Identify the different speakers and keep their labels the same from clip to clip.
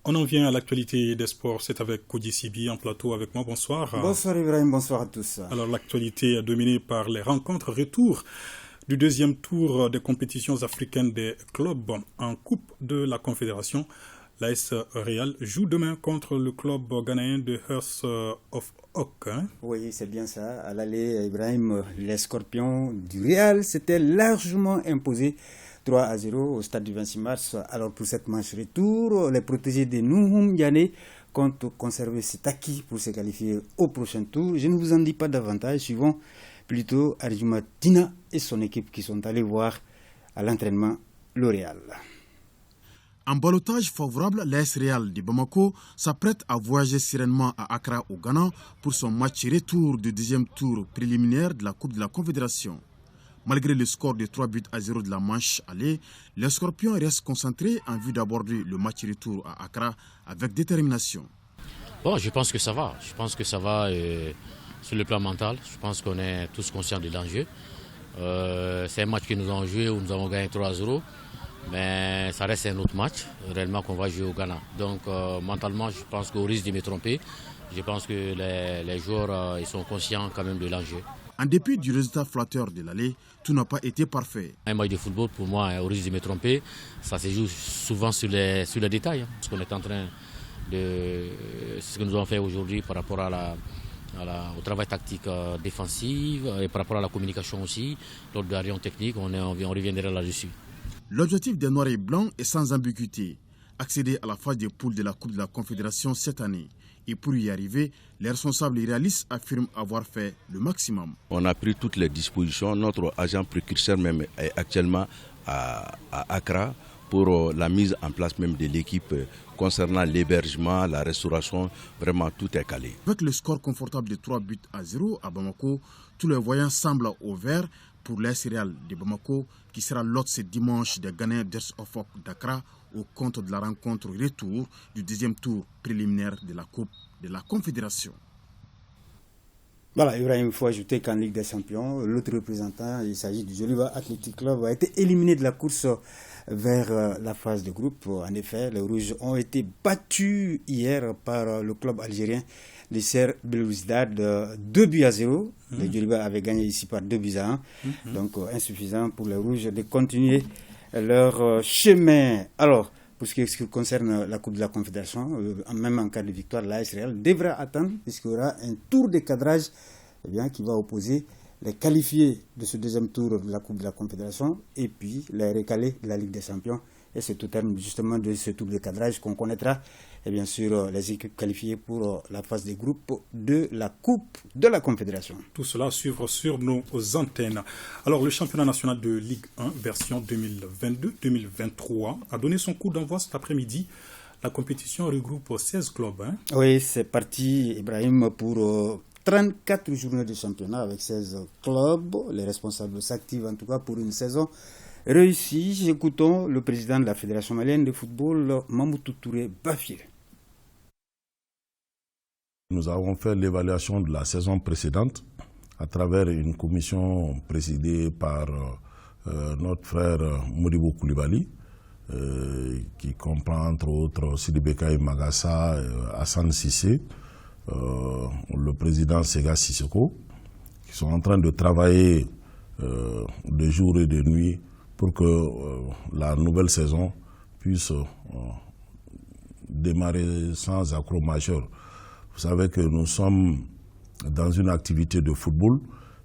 Speaker 1: On en vient à l'actualité des sports. C'est avec Kodi Sibi en plateau avec moi. Bonsoir.
Speaker 2: Bonsoir Ibrahim, bonsoir à tous.
Speaker 1: Alors l'actualité est dominée par les rencontres retour du deuxième tour des compétitions africaines des clubs en Coupe de la Confédération. L'AS Real joue demain contre le club ghanéen de Hearts of Oak.
Speaker 2: Oui, c'est bien ça. À l'aller, Ibrahim, les Scorpions du Real s'étaient largement imposés 3-0 au stade du 26 mars. Alors pour cette manche retour, les protégés de Nouhoum Yané comptent conserver cet acquis pour se qualifier au prochain tour. Je ne vous en dis pas davantage. Suivons plutôt Arjuma Tina et son équipe qui sont allés voir à l'entraînement le Real.
Speaker 3: En ballottage favorable, l'AS Real de Bamako s'apprête à voyager sereinement à Accra au Ghana pour son match retour du deuxième tour préliminaire de la Coupe de la Confédération. Malgré le score de 3-0 de la manche aller, les Scorpions restent concentrés en vue d'aborder le match retour à Accra avec détermination.
Speaker 4: Bon, je pense que ça va. Sur le plan mental. Je pense qu'on est tous conscients de l'enjeu. C'est un match que nous avons joué où nous avons gagné 3-0. Mais ça reste un autre match réellement qu'on va jouer au Ghana. Donc mentalement, je pense qu'au risque de me tromper, je pense que les joueurs ils sont conscients quand même de l'enjeu.
Speaker 3: En dépit du résultat flatteur de l'aller, tout n'a pas été parfait.
Speaker 4: Un match de football, pour moi, au risque de me tromper, ça se joue souvent sur les détails. Ce qu'on est en train de... Ce que nous avons fait aujourd'hui par rapport au travail tactique défensif et par rapport à la communication aussi. Lors de la réunion technique, on reviendra là-dessus.
Speaker 3: L'objectif des Noirs et Blancs est sans ambiguïté. Accéder à la phase des poules de la Coupe de la Confédération cette année. Et pour y arriver, les responsables réalistes affirment avoir fait le maximum.
Speaker 5: On a pris toutes les dispositions. Notre agent précurseur même est actuellement à Accra pour la mise en place même de l'équipe concernant l'hébergement, la restauration. Vraiment, tout est calé.
Speaker 3: Avec le score confortable de 3-0 à Bamako, tous les voyants semblent au vert pour l'AS Real de Bamako qui sera l'hôte ce dimanche des Ghanéens d'Hearts of Oak d'Accra au compte de la rencontre retour du deuxième tour préliminaire de la Coupe de la Confédération.
Speaker 2: Voilà, Ibrahim, il faut ajouter qu'en Ligue des Champions, l'autre représentant, il s'agit du Joliba Athletic Club, a été éliminé de la course vers la phase de groupe. En effet, les Rouges ont été battus hier par le club algérien de Ser Belouizdad 2-0. Les Joliba avaient gagné ici par 2-1. Donc insuffisant pour les Rouges de continuer leur chemin. Alors, pour ce qui concerne la Coupe de la Confédération, même en cas de victoire, l'AS Real devra attendre puisqu'il y aura un tour de cadrage qui va opposer les qualifiés de ce deuxième tour de la Coupe de la Confédération et puis les recalés de la Ligue des Champions. Et c'est au terme justement de ce tour de cadrage qu'on connaîtra et bien sûr les équipes qualifiées pour la phase des groupes de la Coupe de la Confédération.
Speaker 1: Tout cela suivre sur nos antennes. Alors le championnat national de Ligue 1 version 2022-2023 a donné son coup d'envoi cet après-midi. La compétition regroupe 16 clubs.
Speaker 2: Oui, c'est parti Ibrahim pour 34 journées de championnat avec 16 clubs. Les responsables s'activent en tout cas pour une saison réussie. Écoutons le président de la Fédération malienne de football, Mamoudou Touré Bafir.
Speaker 6: Nous avons fait l'évaluation de la saison précédente à travers une commission présidée par notre frère Modibo Koulibaly, qui comprend entre autres Sidibeka Magassa, Hassan Sissé, le président Sega Sissoko, qui sont en train de travailler de jour et de nuit pour que la nouvelle saison puisse démarrer sans accroc majeur. Vous savez que nous sommes dans une activité de football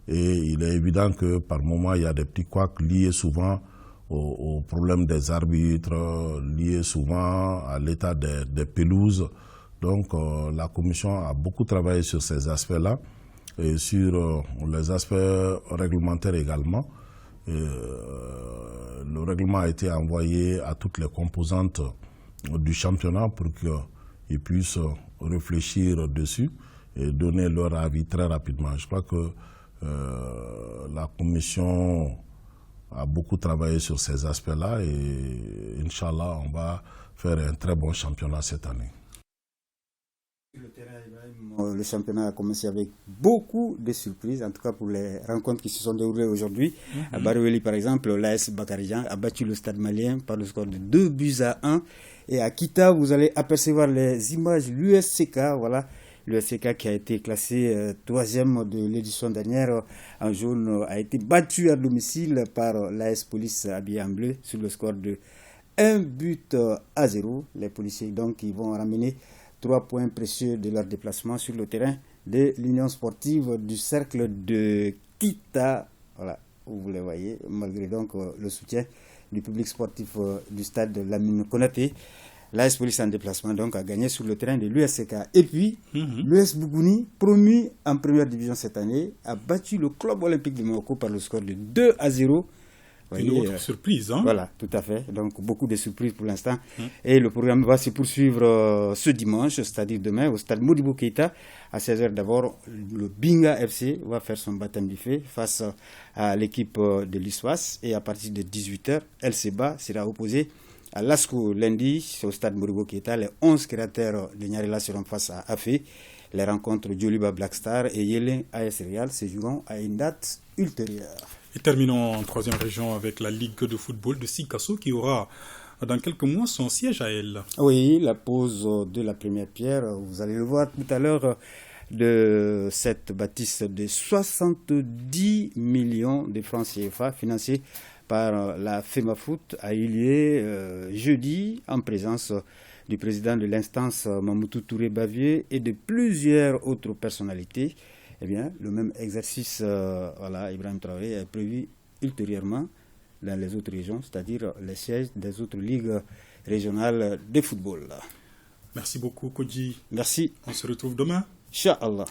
Speaker 6: et il est évident que par moment il y a des petits couacs liés souvent au problème des arbitres, liés souvent à l'état des pelouses. Donc la commission a beaucoup travaillé sur ces aspects-là et sur les aspects réglementaires également. Le règlement a été envoyé à toutes les composantes du championnat pour qu'ils puissent réfléchir dessus et donner leur avis très rapidement. Je crois que la commission a beaucoup travaillé sur ces aspects-là et Inch'Allah, on va faire un très bon championnat cette année.
Speaker 2: Le championnat a commencé avec beaucoup de surprises, en tout cas pour les rencontres qui se sont déroulées aujourd'hui. À Baroueli, par exemple, l'AS Bakarijan a battu le Stade malien par le score de 2-1. Et à Kita, vous allez apercevoir les images de l'USCK, voilà. L'USCK qui a été classé 3e de l'édition dernière en jaune a été battu à domicile par l'AS Police habillé en bleu sur le score de 1-0. Les policiers donc ils vont ramener 3 points précieux de leur déplacement sur le terrain de l'Union sportive du cercle de Kita. Voilà, vous les voyez, malgré donc le soutien du public sportif du stade de Lamine Konaté. L'AS Police en déplacement donc a gagné sur le terrain de l'USCK. Et puis, l'US Bougouni, promu en première division cette année, a battu le club olympique de Morocco par le score de 2-0.
Speaker 1: Une autre surprise, hein?
Speaker 2: Voilà, tout à fait. Donc, beaucoup de surprises pour l'instant. Et le programme va se poursuivre ce dimanche, c'est-à-dire demain, au stade Modibo Keïta. À 16h d'abord, le Binga FC va faire son baptême du feu face à l'équipe de l'ISWAS. Et à partir de 18h, El Seba sera opposé à l'ASCO lundi, au stade Modibo Keïta. Les 11 créateurs de Nyarela seront face à Afé. Les rencontres Djoliba Black Star et Yélin AS Real se joueront à une date ultérieure.
Speaker 1: Et terminons en troisième région avec la Ligue de football de Sikasso qui aura dans quelques mois son siège à elle.
Speaker 2: Oui, la pose de la première pierre, vous allez le voir tout à l'heure, de cette bâtisse de 70 millions de francs CFA financée par la FEMAFOOT a eu lieu jeudi en présence du président de l'instance Mamoutou Touré Bavier et de plusieurs autres personnalités. Eh bien, le même exercice, Ibrahim Traoré, est prévu ultérieurement dans les autres régions, c'est-à-dire les sièges des autres ligues régionales de football.
Speaker 1: Merci beaucoup, Kodji.
Speaker 2: Merci.
Speaker 1: On se retrouve demain.
Speaker 2: Inch'Allah.